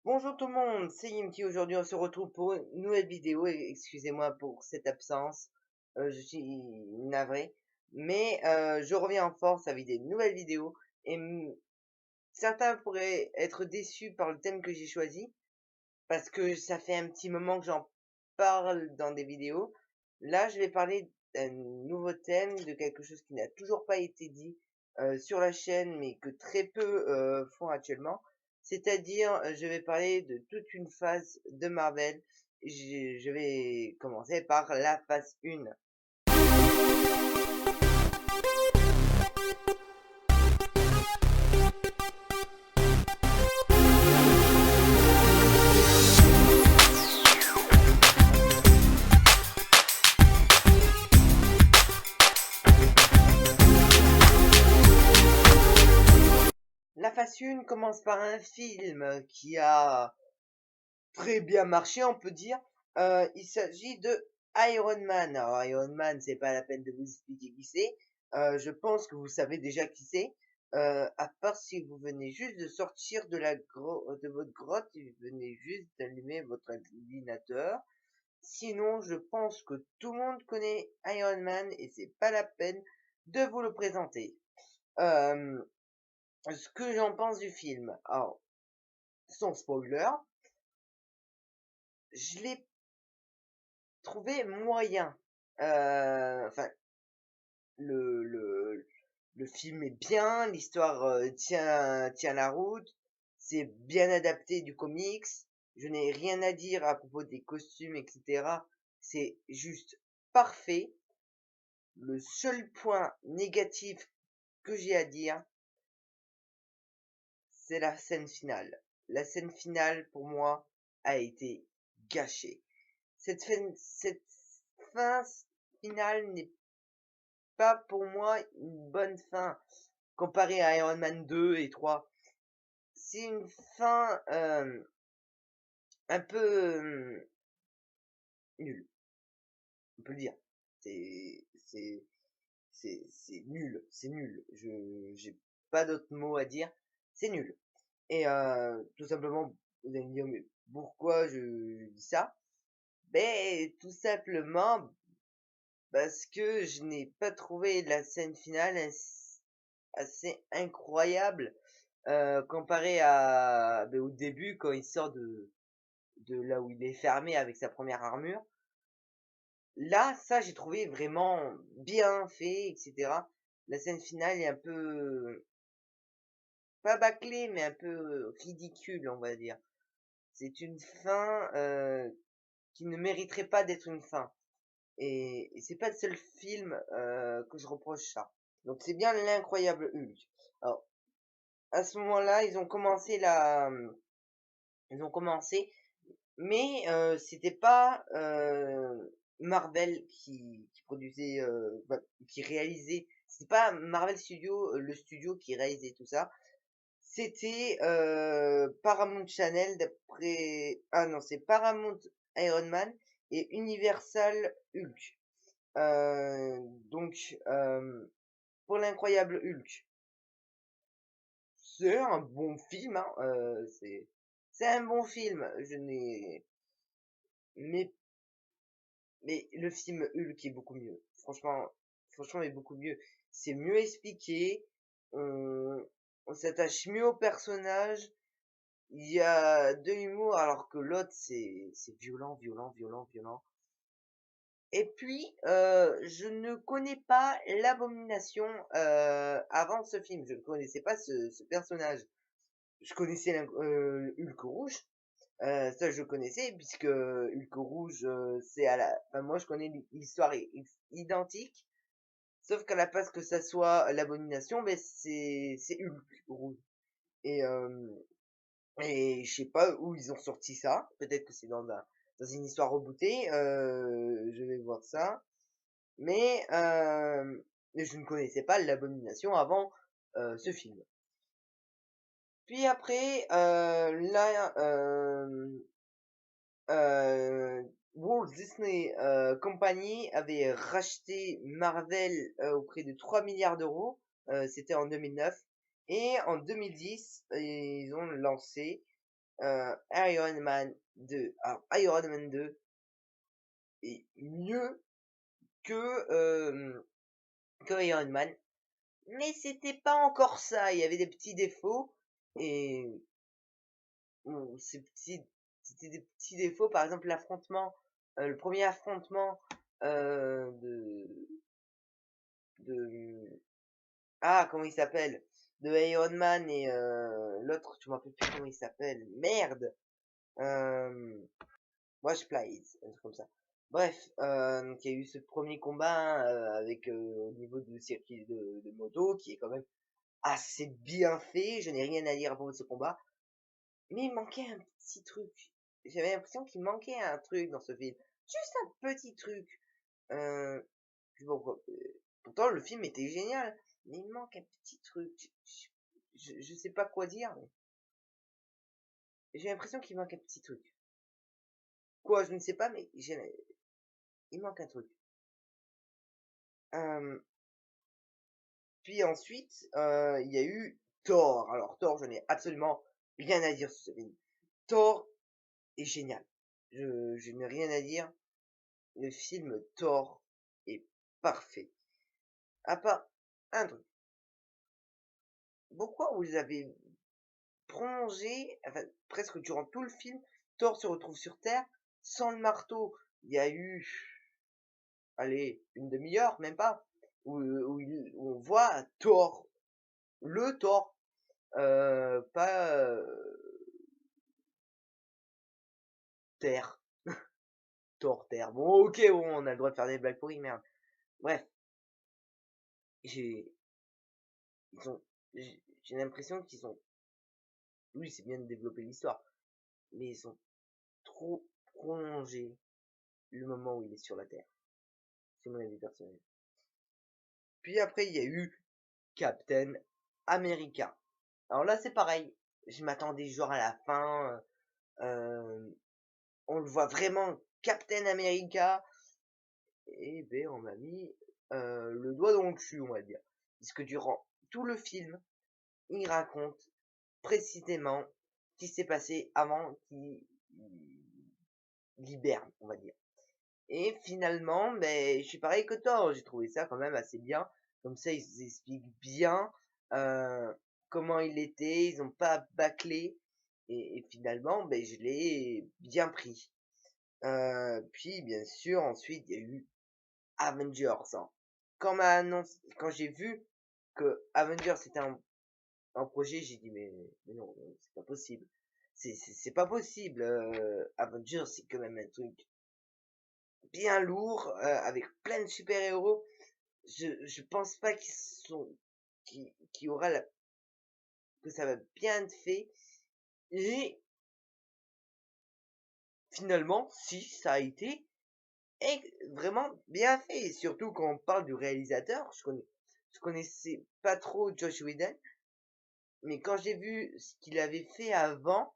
Bonjour tout le monde, c'est Yimki. Aujourd'hui, on se retrouve pour une nouvelle vidéo. Excusez-moi pour cette absence, je suis navré, mais je reviens en force avec des nouvelles vidéos. Et certains pourraient être déçus par le thème que j'ai choisi, parce que ça fait un petit moment que j'en parle dans des vidéos. Là, je vais parler d'un nouveau thème, de quelque chose qui n'a toujours pas été dit sur la chaîne, mais que très peu font actuellement. C'est-à-dire, je vais parler de toute une phase de Marvel. Je vais commencer par la phase 1. La phase 1 commence par un film qui a très bien marché, on peut dire. Il s'agit de Iron Man. Alors, Iron Man, c'est pas la peine de vous expliquer qui c'est. Je pense que vous savez déjà qui c'est. À part si vous venez juste de sortir de votre grotte et vous venez juste d'allumer votre ordinateur. Sinon, je pense que tout le monde connaît Iron Man et c'est pas la peine de vous le présenter. Euh, ce que j'en pense du film. Alors, sans spoiler, je l'ai trouvé moyen. Enfin, le, le, le film est bien, l'histoire tient la route, c'est bien adapté du comics. Je n'ai rien à dire à propos des costumes, etc. C'est juste parfait. Le seul point négatif que j'ai à dire, c'est la scène finale. La scène finale, pour moi, a été gâchée. Cette fin finale n'est pas pour moi une bonne fin comparée à Iron Man 2 et 3. C'est une fin un peu nulle, on peut le dire. C'est c'est c'est nul, c'est nul. Je j'ai pas d'autres mots à dire. C'est nul. Et tout simplement, vous allez me dire mais pourquoi je dis ça? Ben tout simplement parce que je n'ai pas trouvé la scène finale assez incroyable comparé à au début quand il sort de là où il est fermé avec sa première armure. Là, ça j'ai trouvé vraiment bien fait, etc. La scène finale est un peu pas bâclée, mais un peu ridicule, on va dire. C'est une fin qui ne mériterait pas d'être une fin. Et c'est pas le seul film que je reproche ça. Donc c'est bien l'incroyable Hulk. Alors à ce moment-là, ils ont commencé, mais c'était pas Marvel qui produisait, qui réalisait. C'était pas Marvel Studios, le studio qui réalisait tout ça. C'était Paramount Channel d'après. Ah non, c'est Paramount Iron Man et Universal Hulk. Euh, donc, pour l'incroyable Hulk, c'est un bon film, hein, c'est un bon film. Je n'ai mais mais le film Hulk est beaucoup mieux. Franchement, il est beaucoup mieux. C'est mieux expliqué. On, on s'attache mieux au personnage. Il y a de l'humour alors que l'autre c'est violent, violent, violent, violent. Et puis je ne connais pas l'Abomination avant ce film. Je ne connaissais pas ce personnage. Je connaissais Hulk rouge. Ça je connaissais puisque Hulk rouge c'est enfin, moi je connais l'histoire est identique, sauf qu'à la place que ça soit l'abomination, ben c'est Hulk rouge. Et je sais pas où ils ont sorti ça. Peut-être que c'est dans une histoire rebootée. Je vais voir ça. Mais je ne connaissais pas l'abomination avant ce film. Puis après, là, euh, Walt Disney Company avait racheté Marvel au prix de 3 milliards d'euros. C'était en 2009. Et en 2010, ils ont lancé Iron Man 2. Alors, Iron Man 2 est mieux que, que Iron Man, mais c'était pas encore ça. Il y avait des petits défauts, et bon, c'était des petits défauts. Par exemple, le premier affrontement de comment il s'appelle? De Iron Man et l'autre, je me rappelle plus comment il s'appelle. Merde. Euh, Watch Plays, un truc comme ça. Bref, donc il y a eu ce premier combat avec au niveau du circuit de moto qui est quand même assez bien fait. Je n'ai rien à dire à propos de ce combat, mais il manquait un petit truc. J'avais l'impression qu'il manquait un truc dans ce film, juste un petit truc. Euh, bon, pourtant le film était génial, mais il manque un petit truc. Je sais pas quoi dire, mais j'ai l'impression qu'il manque un petit truc. Quoi, je ne sais pas, mais il manque un truc. Euh, Puis ensuite, il y a eu Thor. Alors Thor, je n'ai absolument rien à dire sur ce film. Thor est génial. Je n'ai rien à dire. Le film Thor est parfait. À part un truc. Pourquoi vous avez prolongé, enfin, presque durant tout le film, Thor se retrouve sur Terre sans le marteau. Il y a eu, allez, une demi-heure, même pas, où on voit Thor, le Thor, pas Terre. Thor, Terre. Bon, ok, bon, on a le droit de faire des blagues pourries, merde. Bref, j'ai, ils ont, j'ai l'impression qu'ils ont, oui, c'est bien de développer l'histoire, mais ils ont trop prolongé le moment où il est sur la Terre. C'est mon avis personnel. Puis après, il y a eu Captain America. Alors là, c'est pareil. Je m'attendais genre à la fin. On le voit vraiment Captain America. Et ben, on m'a mis le doigt dans le cul, on va dire. Parce que durant tout le film, il raconte précisément ce qui s'est passé avant qu'il libère, on va dire. Et finalement, ben, je suis pareil que toi, j'ai trouvé ça quand même assez bien. Comme ça, ils expliquent bien euh, comment il était, ils ont pas bâclé. Et finalement, ben, je l'ai bien pris. Puis, bien sûr, ensuite, il y a eu Avengers, hein. Quand j'ai vu que Avengers c'était un projet, j'ai dit mais non, c'est pas possible. C'est pas possible. Avengers, c'est quand même un truc bien lourd, avec plein de super-héros. Je pense pas qu'il y aura que ça va bien être fait. Et finalement, si, ça a été vraiment bien fait. Et surtout quand on parle du réalisateur, je connaissais pas trop Josh Whedon, mais quand j'ai vu ce qu'il avait fait avant,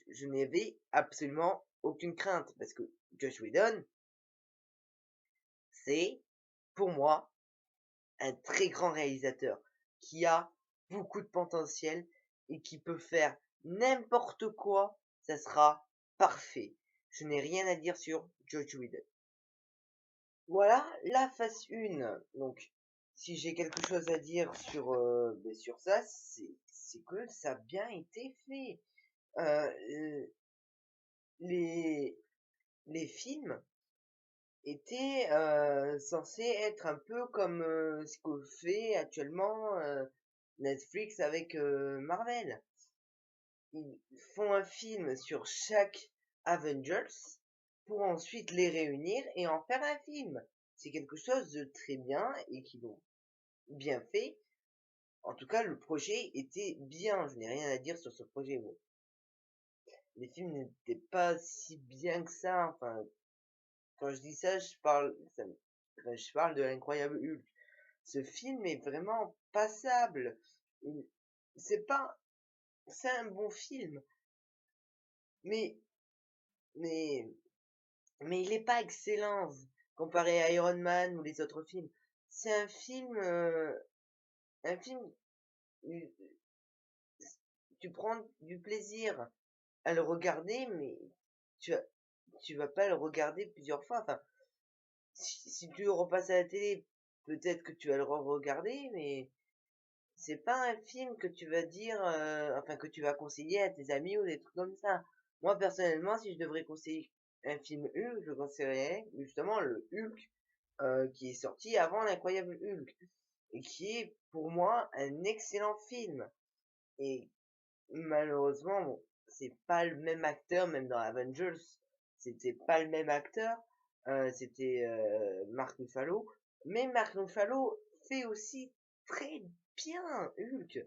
je n'avais absolument aucune crainte, parce que Josh Whedon, c'est, pour moi, un très grand réalisateur qui a beaucoup de potentiel et qui peut faire n'importe quoi, ça sera parfait. Je n'ai rien à dire sur Josh Whedon. Voilà la phase 1. Donc, si j'ai quelque chose à dire sur ça, c'est que ça a bien été fait. Euh, les, les films étaient censés être un peu comme ce que fait actuellement Netflix avec Marvel. Ils font un film sur chaque Avengers pour ensuite les réunir et en faire un film. C'est quelque chose de très bien et qui l'ont bien fait. En tout cas, le projet était bien. Je n'ai rien à dire sur ce projet. Bon. Les films n'étaient pas si bien que ça. Enfin, quand je dis ça, je parle de l'incroyable Hulk. Ce film est vraiment passable. C'est pas, c'est un bon film, mais, mais, mais il est pas excellent comparé à Iron Man ou les autres films. C'est un film, euh, tu prends du plaisir à le regarder, mais tu vas, tu vas pas le regarder plusieurs fois. Enfin, si tu le repasses à la télé, peut-être que tu vas le re-regarder, mais c'est pas un film que tu vas dire, enfin que tu vas conseiller à tes amis ou des trucs comme ça. Moi personnellement, si je devrais conseiller un film Hulk, je conseillerais justement le Hulk qui est sorti avant l'incroyable Hulk et qui est pour moi un excellent film. Et malheureusement, bon, c'est pas le même acteur, même dans Avengers, c'était pas le même acteur. C'était Mark Ruffalo. Mais Mark Ruffalo fait aussi très bien Hulk.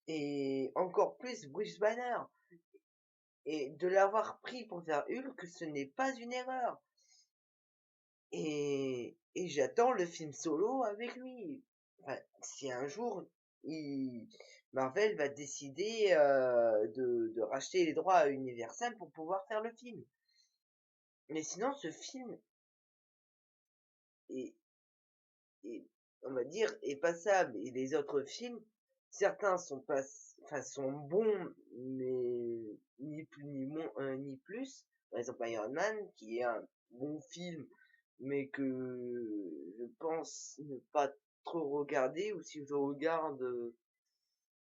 Et encore plus Bruce Banner. Et de l'avoir pris pour faire Hulk, ce n'est pas une erreur. Et j'attends le film solo avec lui. Enfin, si un jour Marvel va décider de racheter les droits à Universal pour pouvoir faire le film. Mais sinon, ce film est, est, on va dire, est passable. Et les autres films, certains sont pas, enfin, sont bons, mais ni plus ni moins, ni plus. Par exemple, Iron Man, qui est un bon film, mais que je pense ne pas trop regarder, ou si je regarde,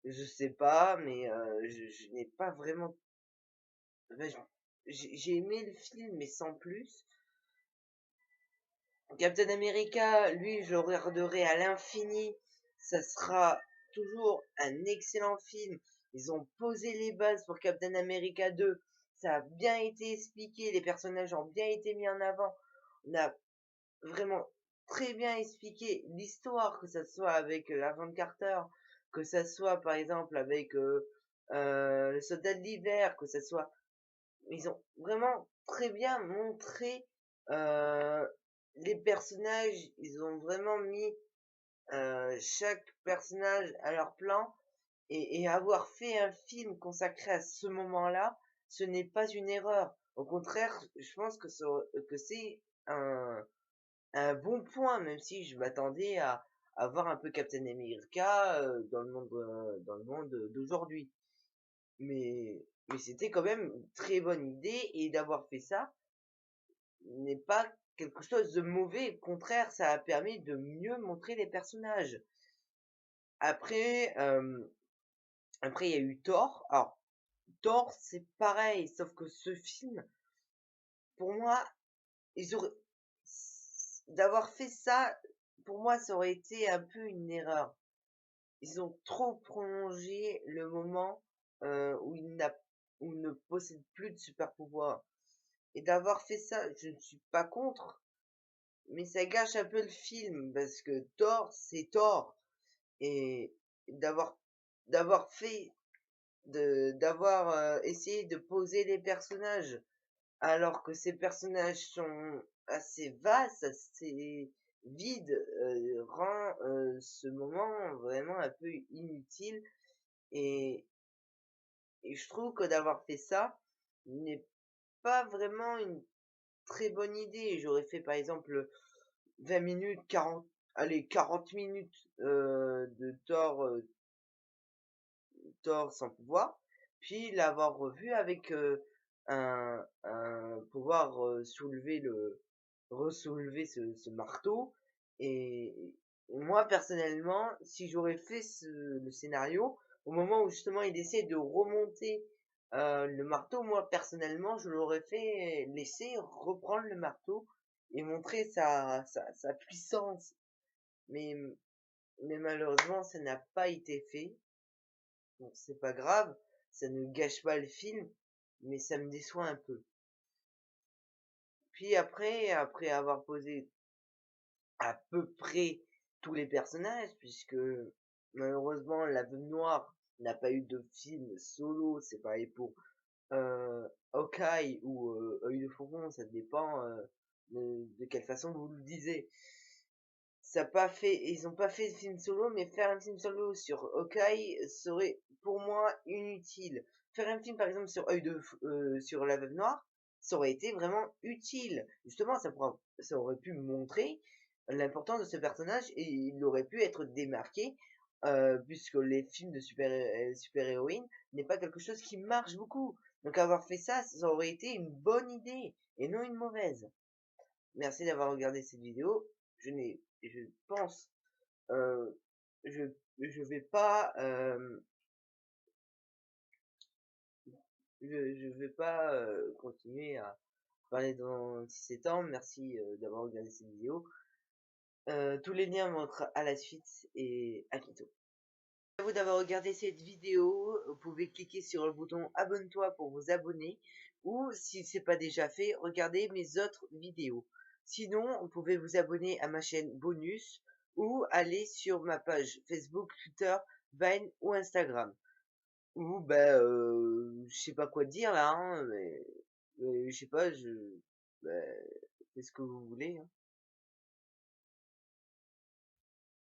je sais pas, mais je n'ai pas vraiment. Enfin, j'ai aimé le film, mais sans plus. Captain America, lui, je le regarderai à l'infini. Ça sera toujours un excellent film. Ils ont posé les bases pour Captain America 2. Ça a bien été expliqué. Les personnages ont bien été mis en avant. On a vraiment très bien expliqué l'histoire, que ça soit avec l'agent Carter, que ça soit par exemple avec le soldat de l'hiver, que ça soit ils ont vraiment très bien montré euh, les personnages, ils ont vraiment mis chaque personnage à leur plan et avoir fait un film consacré à ce moment-là, ce n'est pas une erreur. Au contraire, je pense que c'est un bon point, même si je m'attendais à voir un peu Captain America dans le monde d'aujourd'hui. Mais c'était quand même une très bonne idée et d'avoir fait ça n'est pas quelque chose de mauvais. Au contraire, ça a permis de mieux montrer les personnages. Après, après il y a eu Thor. Alors, Thor, c'est pareil, sauf que ce film, pour moi, ils auraient d'avoir fait ça, pour moi, ça aurait été un peu une erreur. Ils ont trop prolongé le moment où où il ne possède plus de super pouvoir. Et d'avoir fait ça, je ne suis pas contre, mais ça gâche un peu le film parce que Thor, c'est Thor. Et d'avoir d'avoir fait d'avoir essayé de poser les personnages alors que ces personnages sont assez vastes, assez vides, rend ce moment vraiment un peu inutile et, et je trouve que d'avoir fait ça n'est pas vraiment une très bonne idée. J'aurais fait par exemple 20 minutes, 40, allez, 40 minutes de Thor sans pouvoir, puis l'avoir revu avec un pouvoir ressoulever ce marteau. Et moi personnellement, si j'aurais fait le scénario, au moment où justement il essaie de remonter le marteau, moi personnellement, je l'aurais fait laisser reprendre le marteau et montrer sa puissance. Mais, mais malheureusement, ça n'a pas été fait. Bon, c'est pas grave, ça ne gâche pas le film, mais ça me déçoit un peu. Puis après avoir posé à peu près tous les personnages, puisque malheureusement la Veuve Noire n'a pas eu de film solo, c'est pareil pour Hawkeye ou Œil de Faucon, ça dépend de quelle façon vous le disiez. Ils ont pas fait de film solo, mais faire un film solo sur Hawkeye serait pour moi inutile. Faire un film par exemple sur sur la Veuve Noire, ça aurait été vraiment utile. Justement, ça aurait pu montrer l'importance de ce personnage et il aurait pu être démarqué puisque les films de super-héroïnes n'est pas quelque chose qui marche beaucoup. Donc avoir fait ça, ça aurait été une bonne idée et non une mauvaise. Merci d'avoir regardé cette vidéo. Je pense, euh, je, je vais pas, je vais pas continuer à parler dans 6-7 ans. Merci d'avoir regardé cette vidéo. Tous les liens montrent à la suite et à bientôt. Merci à vous d'avoir regardé cette vidéo. Vous pouvez cliquer sur le bouton abonne-toi pour vous abonner ou si c'est pas déjà fait, regardez mes autres vidéos. Sinon, vous pouvez vous abonner à ma chaîne bonus ou aller sur ma page Facebook, Twitter, Vine ou Instagram. Ou je sais pas quoi dire là, hein, mais je sais pas, faites ce que vous voulez, hein.